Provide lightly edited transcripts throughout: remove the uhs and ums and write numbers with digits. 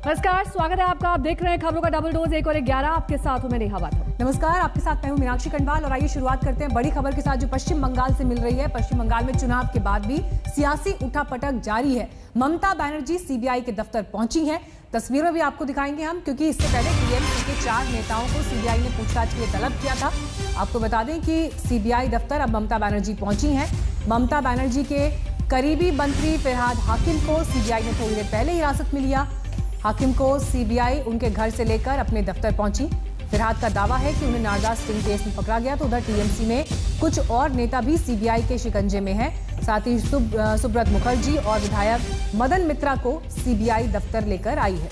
नमस्कार, स्वागत है आपका। आप देख रहे हैं खबरों का डबल डोज 1 और 11। आपके साथ हूं मैं नेहा बाथम। नमस्कार, आपके साथ मैं हूं मीनाक्षी खंडवाल। और आइए शुरुआत करते हैं बड़ी खबर के साथ जो पश्चिम बंगाल से मिल रही है। पश्चिम बंगाल में चुनाव के बाद भी सियासी उठापटक जारी है। ममता बनर्जी सीबीआई के दफ्तर पहुंची हैं। तस्वीरों भी आपको दिखाएंगे हम, क्योंकि इससे पहले टीएमसी के 4 नेताओं को सीबीआई ने पूछताछ के लिए तलब किया था। आपको बता दें कि सीबीआई दफ्तर अब ममता बनर्जी पहुंची हैं। ममता बनर्जी के करीबी मंत्री फिरहाद हाकिम को सीबीआई ने थोड़ी देर पहले हिरासत में लिया। हाकिम को सीबीआई उनके घर से लेकर अपने दफ्तर पहुंची। फिरहाद का दावा है कि उन्हें नारदास स्टिंग केस में पकड़ा गया। तो उधर टीएमसी में कुछ और नेता भी सीबीआई के शिकंजे में हैं। साथ ही सुब्रत मुखर्जी और विधायक मदन मित्रा को सीबीआई दफ्तर लेकर आई है।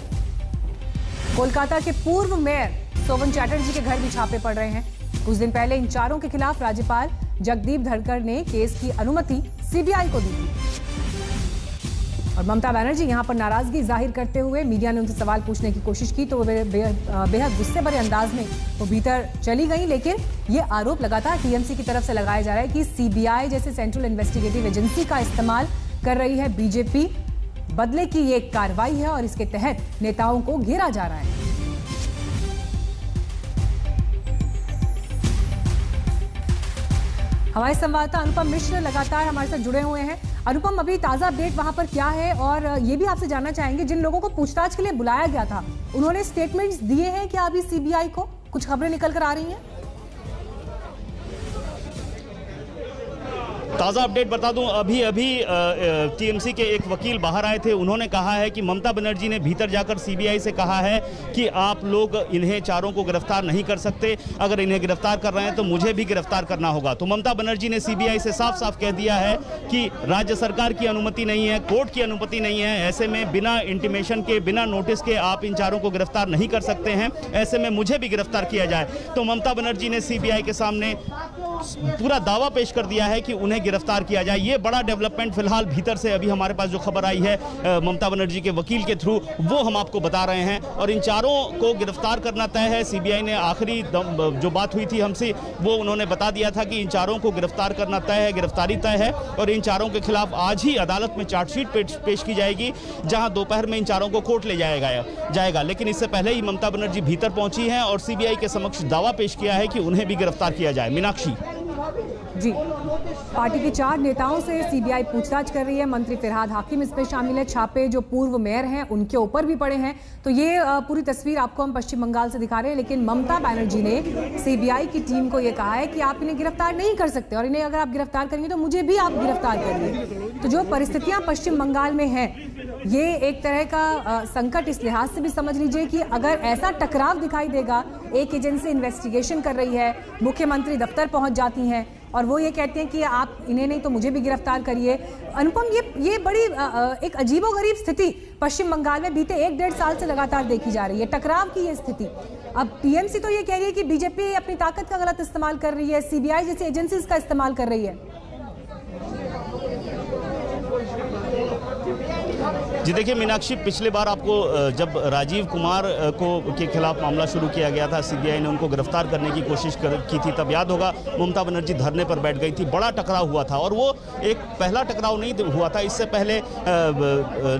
कोलकाता के पूर्व मेयर सोवन चैटर्जी के घर भी छापे पड़ रहे हैं। कुछ दिन पहले इन चारों के खिलाफ राज्यपाल जगदीप धनखड़ ने केस की अनुमति सीबीआई को दी थी। और ममता बनर्जी यहां पर नाराजगी जाहिर करते हुए मीडिया ने उनसे सवाल पूछने की कोशिश की तो वो बेहद गुस्से भरे अंदाज में वो भीतर चली गई। लेकिन ये आरोप लगातार टीएमसी की तरफ से लगाया जा रहा है कि सीबीआई जैसे सेंट्रल इन्वेस्टिगेटिव एजेंसी का इस्तेमाल कर रही है बीजेपी। बदले की ये कार्रवाई है और इसके तहत नेताओं को घेरा जा रहा है। हमारे संवाददाता अनुपम मिश्र लगातार हमारे साथ जुड़े हुए हैं। अनुपम, अभी ताजा अपडेट वहां पर क्या है? और ये भी आपसे जानना चाहेंगे, जिन लोगों को पूछताछ के लिए बुलाया गया था उन्होंने स्टेटमेंट्स दिए हैं क्या अभी सीबीआई को? कुछ खबरें निकल कर आ रही हैं? ताज़ा अपडेट बता दूं, अभी टीएमसी के एक वकील बाहर आए थे। उन्होंने कहा है कि ममता बनर्जी ने भीतर जाकर सीबीआई से कहा है कि आप लोग इन्हें चारों को गिरफ्तार नहीं कर सकते। अगर इन्हें गिरफ्तार कर रहे हैं तो मुझे भी गिरफ्तार करना होगा। तो ममता बनर्जी ने सीबीआई से साफ साफ कह दिया है कि राज्य सरकार की अनुमति नहीं है, कोर्ट की अनुमति नहीं है। ऐसे में बिना इंटीमेशन के, बिना नोटिस के आप इन चारों को गिरफ्तार नहीं कर सकते हैं। ऐसे में मुझे भी गिरफ्तार किया जाए। तो ममता बनर्जी ने सीबीआई के सामने पूरा दावा पेश कर दिया है कि उन्हें गिरफ्तार किया जाए। ये बड़ा डेवलपमेंट फिलहाल भीतर से अभी हमारे पास जो खबर आई है ममता बनर्जी के वकील के थ्रू, वो हम आपको बता रहे हैं। और इन चारों को गिरफ्तार करना तय है। सीबीआई ने आखिरी जो बात हुई थी हमसे, वो उन्होंने बता दिया था कि इन चारों को गिरफ्तार करना तय है, गिरफ्तारी तय है। और इन चारों के खिलाफ आज ही अदालत में चार्जशीट पेश की जाएगी, जहां दोपहर में इन चारों को कोर्ट ले जाएगा। लेकिन इससे पहले ही ममता बनर्जी भीतर पहुंची हैं और सीबीआई के समक्ष दावा पेश किया है कि उन्हें भी गिरफ्तार किया जाए। मीनाक्षी जी, पार्टी के 4 नेताओं से सीबीआई पूछताछ कर रही है। मंत्री फिरहाद हाकिम इसमें शामिल है। छापे जो पूर्व मेयर हैं उनके ऊपर भी पड़े हैं। तो ये पूरी तस्वीर आपको हम पश्चिम बंगाल से दिखा रहे हैं। लेकिन ममता बनर्जी ने सीबीआई की टीम को ये कहा है कि आप इन्हें गिरफ्तार नहीं कर सकते, और इन्हें अगर आप गिरफ्तार करेंगे तो मुझे भी आप गिरफ्तार करिए। तो जो परिस्थितियां पश्चिम बंगाल में हैं, ये एक तरह का संकट इस लिहाज से भी समझ लीजिए कि अगर ऐसा टकराव दिखाई देगा, एक एजेंसी इन्वेस्टिगेशन कर रही है, मुख्यमंत्री दफ्तर पहुंच जाती हैं और वो ये कहते हैं कि आप इन्हें नहीं तो मुझे भी गिरफ्तार करिए। अनुपम, ये बड़ी एक अजीबोगरीब स्थिति पश्चिम बंगाल में बीते 1-1.5 साल से लगातार देखी जा रही है, टकराव की ये स्थिति। अब टीएमसी तो ये कह रही है कि बीजेपी अपनी ताकत का गलत इस्तेमाल कर रही है, सीबीआई जैसी एजेंसीज का इस्तेमाल कर रही है। जी देखिए मीनाक्षी, पिछले बार आपको जब राजीव कुमार के खिलाफ मामला शुरू किया गया था, सीबीआई ने उनको गिरफ्तार करने की कोशिश की थी, तब याद होगा ममता बनर्जी धरने पर बैठ गई थी। बड़ा टकराव हुआ था और वो एक पहला टकराव नहीं हुआ था। इससे पहले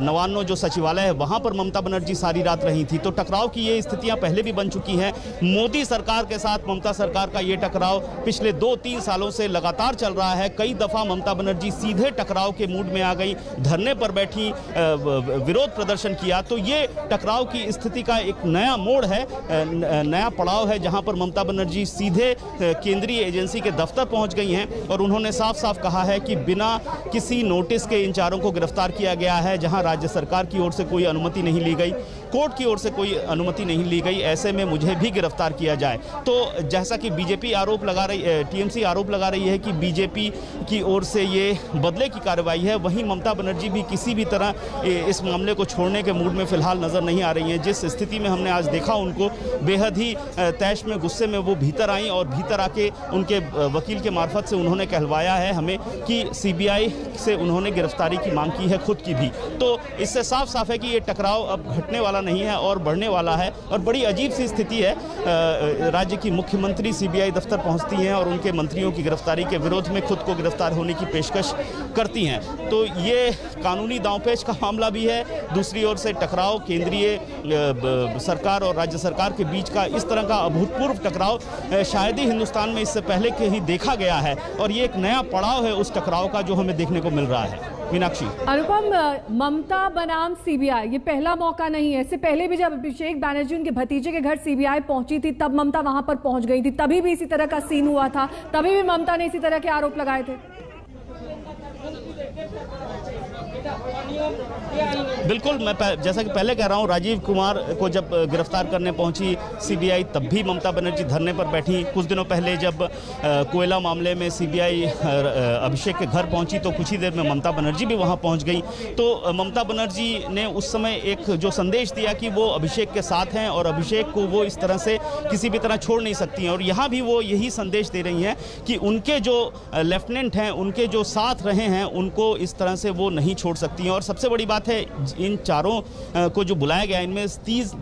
नवान्नो जो सचिवालय है वहाँ पर ममता बनर्जी सारी रात रही थी। तो टकराव की ये स्थितियाँ पहले भी बन चुकी हैं। मोदी सरकार के साथ ममता सरकार का ये टकराव पिछले 2-3 सालों से लगातार चल रहा है। कई दफ़ा ममता बनर्जी सीधे टकराव के मूड में आ गई, धरने पर बैठी, विरोध प्रदर्शन किया। तो ये टकराव की स्थिति का एक नया मोड़ है, नया पड़ाव है, जहां पर ममता बनर्जी सीधे केंद्रीय एजेंसी के दफ्तर पहुंच गई हैं और उन्होंने साफ साफ कहा है कि बिना किसी नोटिस के इन चारों को गिरफ्तार किया गया है, जहां राज्य सरकार की ओर से कोई अनुमति नहीं ली गई, कोर्ट की ओर से कोई अनुमति नहीं ली गई। ऐसे में मुझे भी गिरफ्तार किया जाए। तो जैसा कि बीजेपी आरोप लगा रही, टीएमसी आरोप लगा रही है कि बीजेपी की ओर से ये बदले की कार्रवाई है, वहीं ममता बनर्जी भी किसी भी तरह इस मामले को छोड़ने के मूड में फिलहाल नजर नहीं आ रही हैं। जिस स्थिति में हमने आज देखा उनको, बेहद ही तैश में, गुस्से में वो भीतर आई और भीतर आके उनके वकील के मार्फत से उन्होंने कहलवाया है हमें कि सीबीआई से उन्होंने गिरफ्तारी की मांग की है, खुद की भी। तो इससे साफ साफ है कि ये टकराव अब घटने वाला नहीं है और बढ़ने वाला है। और बड़ी अजीब सी स्थिति है, राज्य की मुख्यमंत्री सीबीआई दफ्तर पहुंचती हैं और उनके मंत्रियों की गिरफ्तारी के विरोध में खुद को गिरफ्तार होने की पेशकश करती हैं। तो ये कानूनी दांवपेच का मामला भी है, दूसरी ओर से टकराव, केंद्रीय सरकार और राज्य सरकार के बीच का इस तरह का अभूतपूर्व टकराव शायद ही हिंदुस्तान में इससे पहले कहीं देखा गया है। और ये एक नया पड़ाव है उस टकराव का जो हमें देखने को मिल रहा है। मीनाक्षी। अनुपम, ममता बनाम सीबीआई ये पहला मौका नहीं है। इससे पहले भी जब अभिषेक बैनर्जी उनके भतीजे के घर सीबीआई पहुंची थी तब ममता वहां पर पहुंच गई थी, तभी भी इसी तरह का सीन हुआ था, तभी भी ममता ने इसी तरह के आरोप लगाए थे। बिल्कुल, मैं जैसा कि पहले कह रहा हूं, राजीव कुमार को जब गिरफ्तार करने पहुंची सीबीआई तब भी ममता बनर्जी धरने पर बैठी। कुछ दिनों पहले जब कोयला मामले में सीबीआई अभिषेक के घर पहुंची तो कुछ ही देर में ममता बनर्जी भी वहां पहुंच गई। तो ममता बनर्जी ने उस समय एक जो संदेश दिया कि वो अभिषेक के साथ हैं और अभिषेक को वो इस तरह से किसी भी तरह छोड़ नहीं सकती हैं। और यहाँ भी वो यही संदेश दे रही हैं कि उनके जो लेफ्टिनेंट हैं, उनके जो साथ रहे हैं, उनको इस तरह से वो नहीं छोड़ सकती हैं। और सबसे बड़ी बात है, इन चारों को जो बुलाया गया इनमें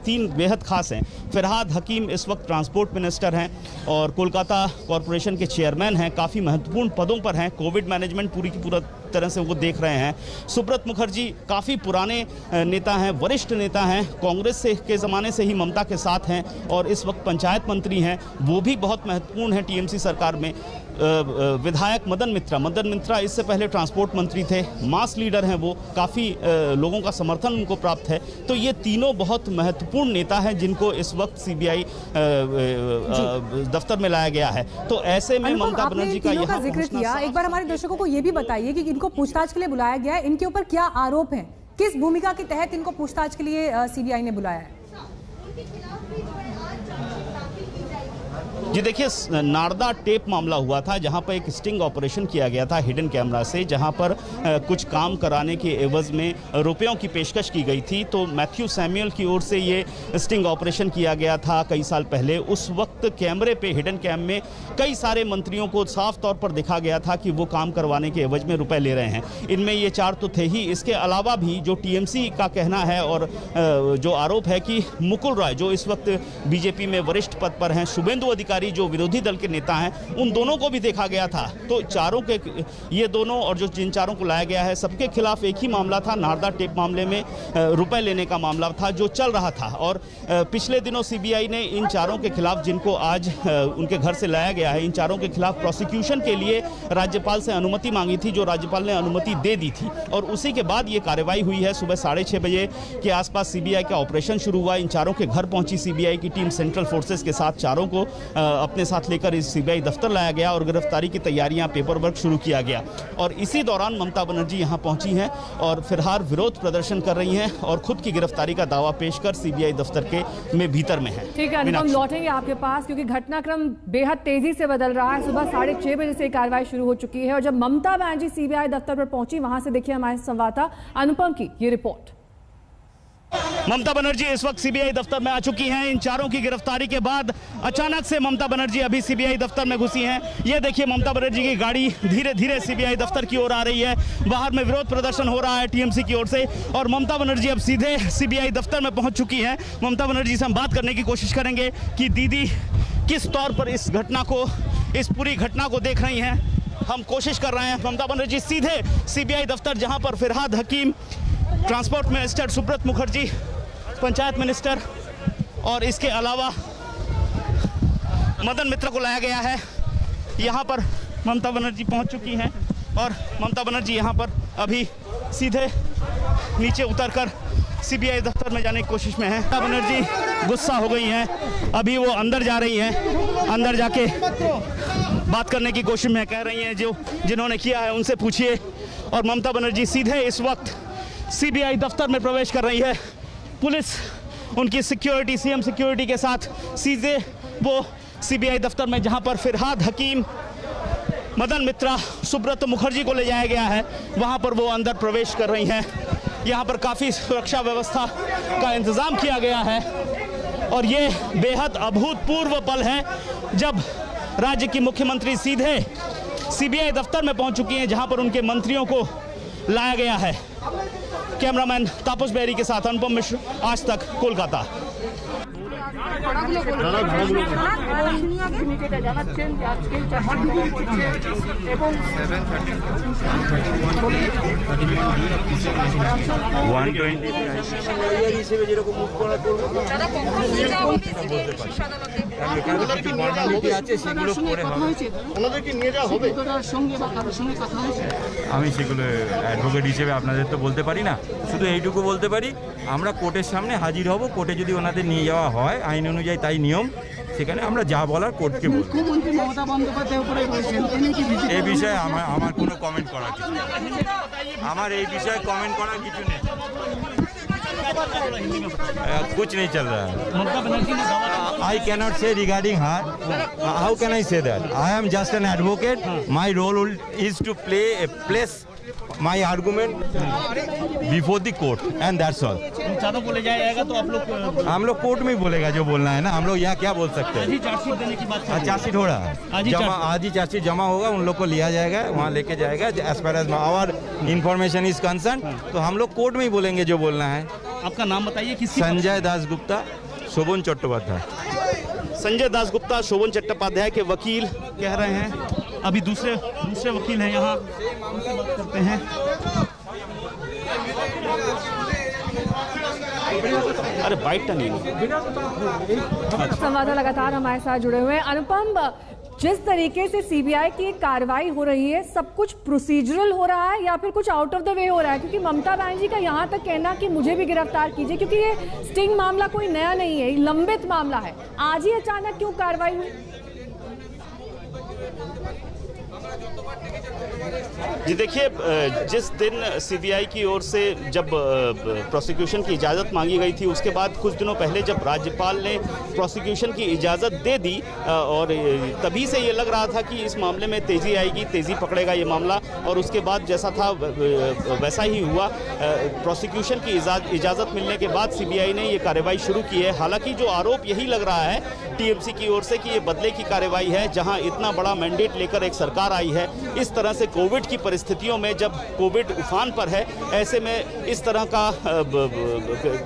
तीन बेहद खास हैं। फिरहाद हकीम इस वक्त ट्रांसपोर्ट मिनिस्टर हैं और कोलकाता कॉरपोरेशन के चेयरमैन हैं, काफ़ी महत्वपूर्ण पदों पर हैं। कोविड मैनेजमेंट पूरी की पूरा तरह से वो देख रहे हैं। सुब्रत मुखर्जी काफ़ी पुराने नेता हैं, वरिष्ठ नेता हैं, कांग्रेस के ज़माने से ही ममता के साथ हैं और इस वक्त पंचायत मंत्री हैं, वो भी बहुत महत्वपूर्ण हैं टीएमसी सरकार में। विधायक मदन मित्रा इससे पहले ट्रांसपोर्ट मंत्री थे, मास लीडर हैं, वो काफ़ी लोगों का समर्थन उनको प्राप्त है। तो ये तीनों बहुत महत्वपूर्ण नेता हैं जिनको इस वक्त सीबीआई दफ्तर में लाया गया है। तो ऐसे में ममता बनर्जी का यहाँ जिक्र किया, एक बार हमारे दर्शकों को ये भी बताइए कि इनको पूछताछ के लिए बुलाया गया है, इनके ऊपर क्या आरोप हैं, किस भूमिका के तहत इनको पूछताछ के लिए सीबीआई ने बुलाया है? जी देखिए, नारदा टेप मामला हुआ था जहां पर एक स्टिंग ऑपरेशन किया गया था हिडन कैमरा से, जहां पर कुछ काम कराने के एवज में रुपयों की पेशकश की गई थी। तो मैथ्यू सैमुअल की ओर से ये स्टिंग ऑपरेशन किया गया था कई साल पहले। उस वक्त कैमरे पे, हिडन कैम में कई सारे मंत्रियों को साफ तौर पर दिखा गया था कि वो काम करवाने के एवज में रुपए ले रहे हैं। इनमें ये चार तो थे ही, इसके अलावा भी जो टीएमसी का कहना है और जो आरोप है कि मुकुल रॉय जो इस वक्त बीजेपी में वरिष्ठ पद पर हैं, शुभेंदु अधिकारी जो विरोधी दल के नेता हैं, उन दोनों को भी देखा गया था। तो चारों के, ये दोनों और जो जिन चारों को लाया गया है, सबके खिलाफ एक ही मामला था। नारदा टेप मामले में रुपए लेने का मामला था जो चल रहा था। और पिछले दिनों सीबीआई ने इन चारों के खिलाफ, जिनको आज उनके घर से लाया गया है, इन चारों के खिलाफ प्रोसिक्यूशन के लिए राज्यपाल से अनुमति मांगी थी, जो राज्यपाल ने अनुमति दे दी थी। और उसी के बाद ये कार्रवाई हुई है। सुबह 6:30 बजे के आसपास सीबीआई का ऑपरेशन शुरू हुआ। इन चारों के घर पहुंची सीबीआई की टीम सेंट्रल फोर्सेस के साथ, चारों को अपने साथ लेकर इस सीबीआई दफ्तर लाया गया और गिरफ्तारी की तैयारियां, पेपर वर्क शुरू किया गया। और इसी दौरान ममता बनर्जी यहां पहुंची हैं और फिलहाल विरोध प्रदर्शन कर रही हैं और खुद की गिरफ्तारी का दावा पेश कर सीबीआई दफ्तर के में भीतर में है। ठीक है, हम लौटेंगे आपके पास क्योंकि घटनाक्रम बेहद तेजी से बदल रहा है। सुबह 6:30 बजे से कार्रवाई शुरू हो चुकी है और जब ममता बनर्जी सीबीआई दफ्तर पर पहुंची, वहां से देखिए हमारे संवाददाता अनुपम की ये रिपोर्ट। ममता बनर्जी इस वक्त सीबीआई दफ्तर में आ चुकी हैं। इन चारों की गिरफ्तारी के बाद अचानक से ममता बनर्जी अभी सीबीआई दफ्तर में घुसी हैं। ये देखिए ममता बनर्जी की गाड़ी धीरे धीरे सीबीआई दफ्तर की ओर आ रही है। बाहर में विरोध प्रदर्शन हो रहा है टीएमसी की ओर से और ममता बनर्जी अब सीधे सीबीआई दफ्तर में पहुंच चुकी हैं। ममता बनर्जी से हम बात करने की कोशिश करेंगे कि दीदी किस तौर पर इस घटना को, इस पूरी घटना को देख रही हैं। हम कोशिश कर रहे हैं। ममता बनर्जी सीधे सीबीआई दफ्तर, जहां पर Firhad Hakim, transport minister Subrata Mukherjee, panchayat minister और इसके अलावा मदन मित्र को लाया गया है, यहाँ पर ममता बनर्जी पहुँच चुकी हैं और ममता बनर्जी यहाँ पर अभी सीधे नीचे उतरकर सीबीआई दफ्तर में जाने की कोशिश में है। ममता बनर्जी गुस्सा हो गई हैं, अभी वो अंदर जा रही हैं। अंदर जाके बात करने की कोशिश में कह रही हैं जिन्होंने किया है उनसे पूछिए। और ममता बनर्जी सीधे इस वक्त सीबीआई दफ्तर में प्रवेश कर रही है। पुलिस उनकी सिक्योरिटी, सीएम सिक्योरिटी के साथ सीधे वो सीबीआई दफ्तर में, जहां पर फिरहाद हकीम, मदन मित्रा, सुब्रत मुखर्जी को ले जाया गया है, वहां पर वो अंदर प्रवेश कर रही हैं। यहां पर काफ़ी सुरक्षा व्यवस्था का इंतज़ाम किया गया है और ये बेहद अभूतपूर्व पल है जब राज्य की मुख्यमंत्री सीधे सीबीआई दफ्तर में पहुंच चुकी हैं, जहां पर उनके मंत्रियों को लाया गया है। कैमरामैन तापस बेरी के साथ अनुपम मिश्र, आज तक, कोलकाता। আমি সেগুলো অ্যাডভোকেট হিসেবে আপনাদের তো বলতে পারি না, শুধু এইটুকু বলতে পারি আমরা কোর্টের সামনে হাজির হব, কোর্টে যদি ওনাদের নিয়ে যাওয়া হয় আইন অনুযায়ী তাই নিয়ম, সেখানে আমরা যা বলার কোর্টকে বলব। মুখ্যমন্ত্রী মমতা বন্দ্যোপাধ্যায় উপরে বলছেন, এই বিষয়ে আমার কোনো কমেন্ট করার কিছু নেই, আমার এই বিষয়ে কমেন্ট করার কিছু নেই। कुछ नहीं चल रहा है। I cannot say regarding her. How can I say that? I am just an advocate. My role is to place my argument before the court, and that's all. ज़्यादा बोले जाएगा तो आप लोग, हम लोग कोर्ट में ही बोलेगा जो बोलना है ना, हम लोग यहाँ क्या बोल सकते हैं। चार्जशीट देने की बात, चार्जशीट हो रहा है, आज ही चार्जशीट जमा होगा, उन लोग को लिया जाएगा, वहाँ लेके जाएगा। As far as our information is concern, तो हम लोग कोर्ट में ही बोलेंगे जो बोलना है। आपका नाम बताइए। संजय दास गुप्ता, शोभन चट्टोपाध्याय। संजय दास गुप्ता, शोभन चट्टोपाध्याय के वकील कह रहे हैं। अभी दूसरे वकील हैं यहाँ, उनसे बात करते हैं। अरे बाइट नहीं। संवाददाता लगातार हमारे साथ जुड़े हुए हैं। अनुपम, जिस तरीके से सीबीआई की कार्रवाई हो रही है, सब कुछ प्रोसीजरल हो रहा है या फिर कुछ आउट ऑफ द वे हो रहा है? क्योंकि ममता बनर्जी का यहाँ तक कहना कि मुझे भी गिरफ्तार कीजिए, क्योंकि ये स्टिंग मामला कोई नया नहीं है, लंबित मामला है। आज ही अचानक क्यों कार्रवाई हुई? जी देखिए, जिस दिन सीबीआई की ओर से जब प्रोसिक्यूशन की इजाज़त मांगी गई थी, उसके बाद कुछ दिनों पहले जब राज्यपाल ने प्रोसिक्यूशन की इजाज़त दे दी, और तभी से ये लग रहा था कि इस मामले में तेज़ी आएगी, तेज़ी पकड़ेगा ये मामला, और उसके बाद जैसा था वैसा ही हुआ। प्रोसिक्यूशन की इजाज़त मिलने के बाद सीबीआई ने ये कार्रवाई शुरू की है। हालांकि जो आरोप यही लग रहा है टीएमसी की ओर से कि ये बदले की कार्रवाई है, जहां इतना बड़ा मैंडेट लेकर एक सरकार आई है, इस तरह से कोविड की परिस्थितियों में, जब कोविड उफान पर है, ऐसे में इस तरह का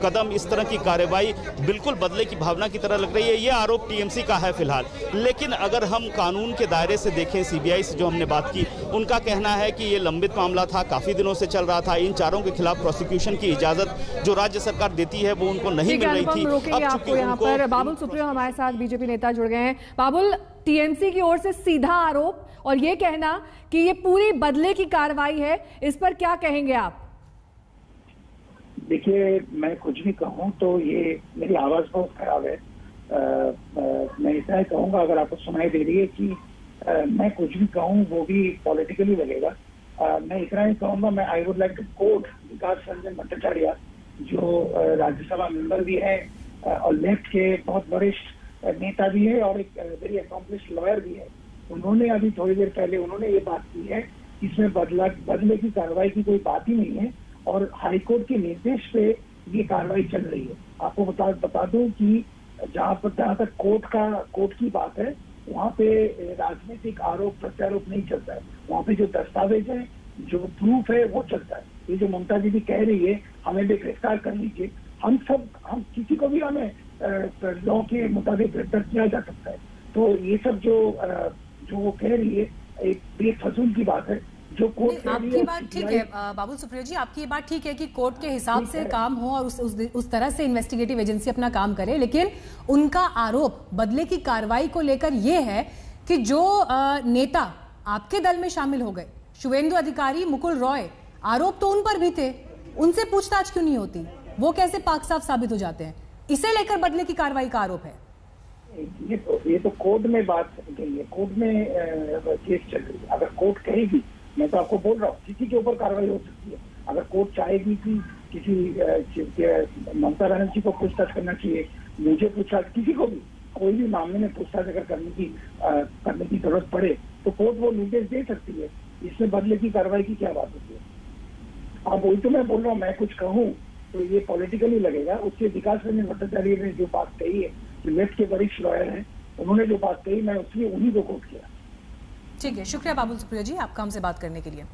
कदम, इस तरह की कार्रवाई बिल्कुल बदले की भावना की तरह लग रही है। ये आरोप टीएमसी का है फिलहाल। लेकिन अगर हम कानून के दायरे से देखें, सीबीआई से जो हमने बात की, उनका कहना है कि ये लंबित मामला था, काफ़ी दिनों से चल रहा था। इन चारों के खिलाफ प्रोसिक्यूशन की इजाज़त जो राज्य सरकार देती है वो उनको नहीं मिल रही थी। आपको यहाँ पर बाबुल सुप्रियो हमारे साथ बीजेपी नेता जुड़ गए हैं। बाबुल, टीएमसी की ओर से सीधा आरोप और ये कहना कि ये पूरी बदले की कार्रवाई है, इस पर क्या कहेंगे आप? देखिए, मैं कुछ भी कहूँ तो ये मेरी आवाज बहुत खराब है। मैं इतना ही कहूँगा, अगर आपको सुनाई दे रही है कि मैं कुछ भी कहूँ वो भी पॉलिटिकली लगेगा। मैं इतना ही कहूँगा, मैं I would like to quote Vikas Ranjan Bhattacharya, जो राज्यसभा मेंबर भी है और लेफ्ट के बहुत वरिष्ठ नेता भी है और एक वेरी अकॉम्प्लिश्ड लॉयर भी है। उन्होंने अभी थोड़ी देर पहले उन्होंने ये बात की है, इसमें बदले की कार्रवाई की कोई बात ही नहीं है और हाईकोर्ट के निर्देश पे ये कार्रवाई चल रही है। आपको बता दूं कि जहाँ तक कोर्ट की बात है, वहाँ पे राजनीतिक आरोप प्रत्यारोप नहीं चलता है। वहाँ पे जो दस्तावेज है, जो प्रूफ है, वो चलता है। ये जो ममता जी भी कह रही है हमें भी गिरफ्तार कर लीजिए, हम किसी को भी हमें लॉ के मुताबिक गिरफ्तार किया जा सकता है। तो ये सब जो वो कह रही है एक बेफजूल की बात है। जो कोर्ट आपकी बात ठीक है बाबुल सुप्रियो जी, आपकी ये बात ठीक है कि कोर्ट के हिसाब से काम हो और उस तरह से इन्वेस्टिगेटिव एजेंसी अपना काम करे, लेकिन उनका आरोप बदले की कार्रवाई को लेकर ये है कि जो नेता आपके दल में शामिल हो गए, शुवेंदु अधिकारी, मुकुल रॉय, आरोप तो उन पर भी थे, उनसे पूछताछ क्यों नहीं होती? वो कैसे पाक साफ साबित हो जाते हैं? इसे लेकर बदले की कार्रवाई का आरोप है। ये तो कोर्ट में बात गई है, कोर्ट में केस चल रही है। अगर कोर्ट कहेगी, मैं तो आपको बोल रहा हूँ, किसी के ऊपर कार्रवाई हो सकती है। अगर कोर्ट चाहेगी कि किसी ममता बनर्जी को पूछताछ करना चाहिए, मुझे पूछताछ, किसी को भी कोई भी मामले में पूछताछ अगर करने की जरूरत पड़े तो कोर्ट वो निर्देश दे सकती है। इसमें बदले की कार्रवाई की क्या बात होती है? अब वही तो मैं बोल रहा हूँ, मैं कुछ कहूँ तो ये पॉलिटिकली लगेगा। उसके विकास रंजन भट्टाचार्य ने जो बात कही है, लेफ्ट के वरिष्ठ लॉयर हैं, उन्होंने जो बात कही, मैं उसलिए उन्हीं को कोट किया। ठीक है, शुक्रिया बाबुल सुप्रियो जी आपका हमसे बात करने के लिए।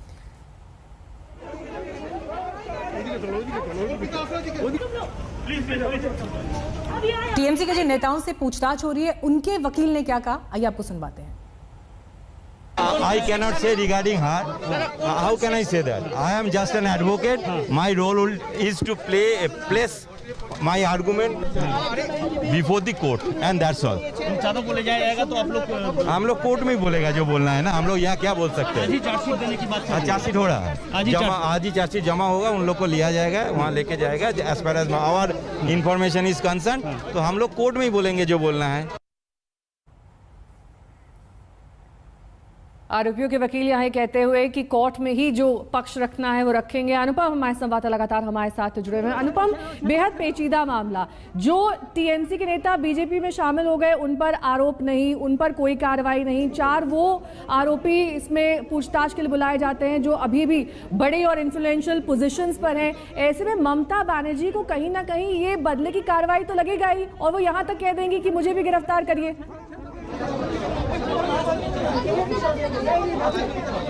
टीएमसी के जिन नेताओं से पूछताछ हो रही है, उनके वकील ने क्या कहा, आइए आपको सुनवाते हैं। I cannot say regarding her. How can I say that? I am just an advocate. My role is to place my argument before the court, and that's all. ज्यादा बोले जाएगा तो आप लोग हम लोग कोर्ट में ही बोलेगा जो बोलना है ना, हम लोग यहाँ क्या बोल सकते हैं। चार्जशीट देने की बात चार्जशीट हो रहा है, आज ही चार्जशीट जमा होगा, उन लोग को लिया जाएगा, वहाँ लेके जाएगा। As far as our information is concern, तो हम लोग कोर्ट में ही बोलेंगे जो बोलना है। आरोपियों के वकील यहाँ कहते हुए कि कोर्ट में ही जो पक्ष रखना है वो रखेंगे। अनुपम हमारे संवाददाता लगातार हमारे साथ जुड़े हुए हैं। अनुपम, बेहद पेचीदा मामला, जो टीएमसी के नेता बीजेपी में शामिल हो गए उन पर आरोप नहीं, उन पर कोई कार्रवाई नहीं। 4 वो आरोपी इसमें पूछताछ के लिए बुलाए जाते हैं जो अभी भी बड़े और इन्फ्लुएंशियल पोजीशंस पर हैं। ऐसे में ममता बनर्जी को कहीं ना कहीं ये बदले की कार्रवाई तो लगेगा ही, और वो यहाँ तक कह देंगी कि मुझे भी गिरफ्तार करिए।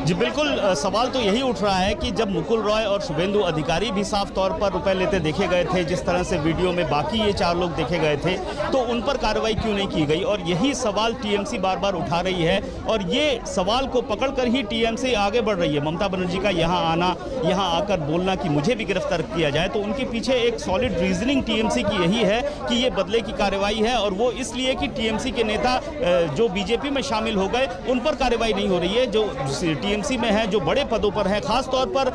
जी बिल्कुल, सवाल तो यही उठ रहा है कि जब मुकुल रॉय और शुभेंदु अधिकारी भी साफ तौर पर रुपए लेते देखे गए थे, जिस तरह से वीडियो में बाकी ये 4 लोग देखे गए थे, तो उन पर कार्रवाई क्यों नहीं की गई? और यही सवाल टीएमसी बार बार उठा रही है, और ये सवाल को पकड़कर ही टीएमसी आगे बढ़ रही है। ममता बनर्जी का यहाँ आना, यहाँ आकर बोलना कि मुझे भी गिरफ्तार किया जाए, तो उनके पीछे एक सॉलिड रीजनिंग टीएमसी की यही है कि ये बदले की कार्रवाई है, और वो इसलिए कि टीएमसी के नेता जो बीजेपी में शामिल हो गए उन पर कार्रवाई नहीं हो रही है, जो टीएमसी में है, जो बड़े पदों पर है। खास तौर पर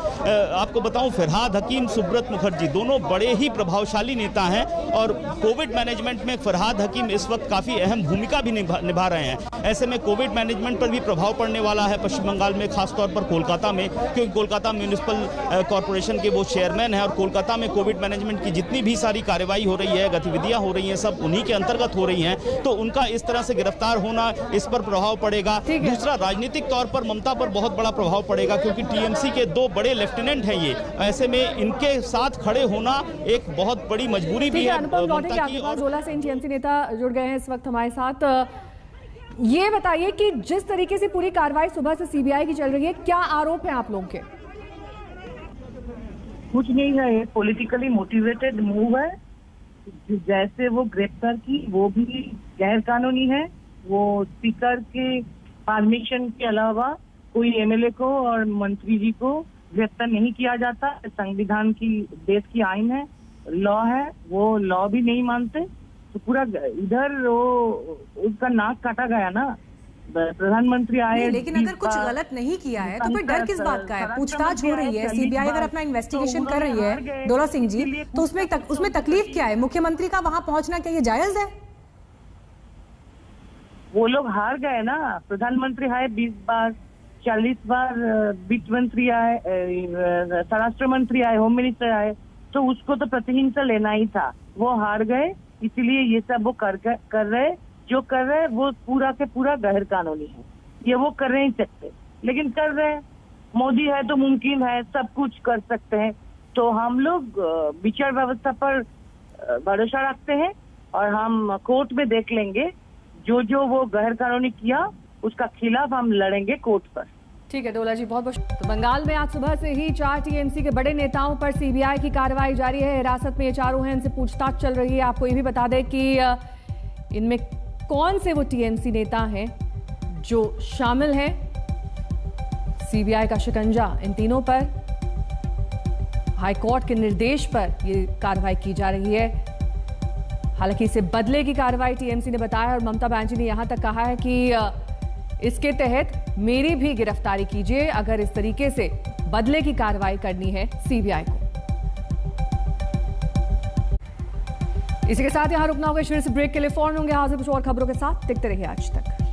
आपको बताऊं, फरहाद हकीम, सुब्रत मुखर्जी दोनों बड़े ही प्रभावशाली नेता हैं, और कोविड मैनेजमेंट में फरहाद हकीम इस वक्त काफी अहम भूमिका भी निभा रहे हैं। ऐसे में कोविड मैनेजमेंट पर भी प्रभाव पड़ने वाला है पश्चिम बंगाल में, खासतौर पर कोलकाता में, क्योंकि कोलकाता म्यूनिसिपल कॉरपोरेशन के वो चेयरमैन है, और कोलकाता में कोविड मैनेजमेंट की जितनी भी सारी कार्रवाई हो रही है, गतिविधियां हो रही हैं, सब उन्हीं के अंतर्गत हो रही हैं। तो उनका इस तरह से गिरफ्तार होना, इस पर प्रभाव पड़ेगा। दूसरा, राजनीतिक तौर पर ममता पर बहुत बड़ा प्रभाव पड़ेगा, क्योंकि टीएमसी के 2 बड़े लेफ्टिनेंट हैं ये। ऐसे में इनके साथ खड़े होना एक बहुत बड़ी मजबूरी भी है ममता की। और 16 से टीएमसी नेता जुड़ गए हैं इस वक्त हमारे साथ। ये बताइए कि जिस तरीके से पूरी कार्रवाई सुबह से सीबीआई की चल रही है, क्या आरोप है आप लोगों के? कुछ नहीं है, ये पॉलिटिकली मोटिवेटेड मूव है। जैसे वो गिरफ्तार की, वो भी गैर कानूनी है। वो स्पीकर के परमिशन के अलावा कोई एमएलए को और मंत्री जी को गिरफ्तार नहीं किया जाता। संविधान की, देश की आईन है, लॉ है, वो लॉ भी नहीं मानते। तो पूरा इधर वो उसका नाक काटा गया ना। प्रधानमंत्री आए, लेकिन अगर कुछ गलत नहीं किया है तो फिर डर किस बात का है? पूछताछ हो रही है, सीबीआई अगर अपना इन्वेस्टिगेशन कर रही है, दौला सिंह जी, तो उसमें तकलीफ क्या है? मुख्यमंत्री का वहां पहुंचना क्या ये जायज है? वो लोग हार गए ना। प्रधानमंत्री आए 20 बार, 40 बार वित्त मंत्री आए, स्वराष्ट्र मंत्री आए, होम मिनिस्टर आए, तो उसको तो प्रतिहिंसा लेना ही था। वो हार गए, इसलिए ये सब वो कर रहे, जो कर रहे वो पूरा के पूरा गैर कानूनी है। ये वो कर नहीं सकते, लेकिन कर रहे हैं। मोदी है तो मुमकिन है, सब कुछ कर सकते हैं। तो हम लोग विचार व्यवस्था पर भरोसा रखते हैं, और हम कोर्ट में देख लेंगे जो वो गैर कानूनी किया उसका खिलाफ हम लड़ेंगे कोर्ट पर। ठीक है डोला जी, बहुत बहुत। तो बंगाल में आज सुबह से ही 4 टीएमसी के बड़े नेताओं पर सीबीआई की कार्रवाई जारी है। हिरासत में ये 4 हैं, इनसे पूछताछ चल रही है। आपको ये भी बता दें कि इनमें कौन से वो टीएमसी नेता हैं जो शामिल हैं। सीबीआई का शिकंजा इन तीनों पर, हाईकोर्ट के निर्देश पर ये कार्रवाई की जा रही है। हालांकि इसे बदले की कार्रवाई टीएमसी ने बताया, और ममता बनर्जी ने यहां तक कहा है कि इसके तहत मेरी भी गिरफ्तारी कीजिए अगर इस तरीके से बदले की कार्रवाई करनी है सीबीआई को। इसी के साथ यहां रुकना होगा। शुरू से ब्रेक के लिए फौरन होंगे हाजिर कुछ और खबरों के साथ। देखते रहिए आज तक।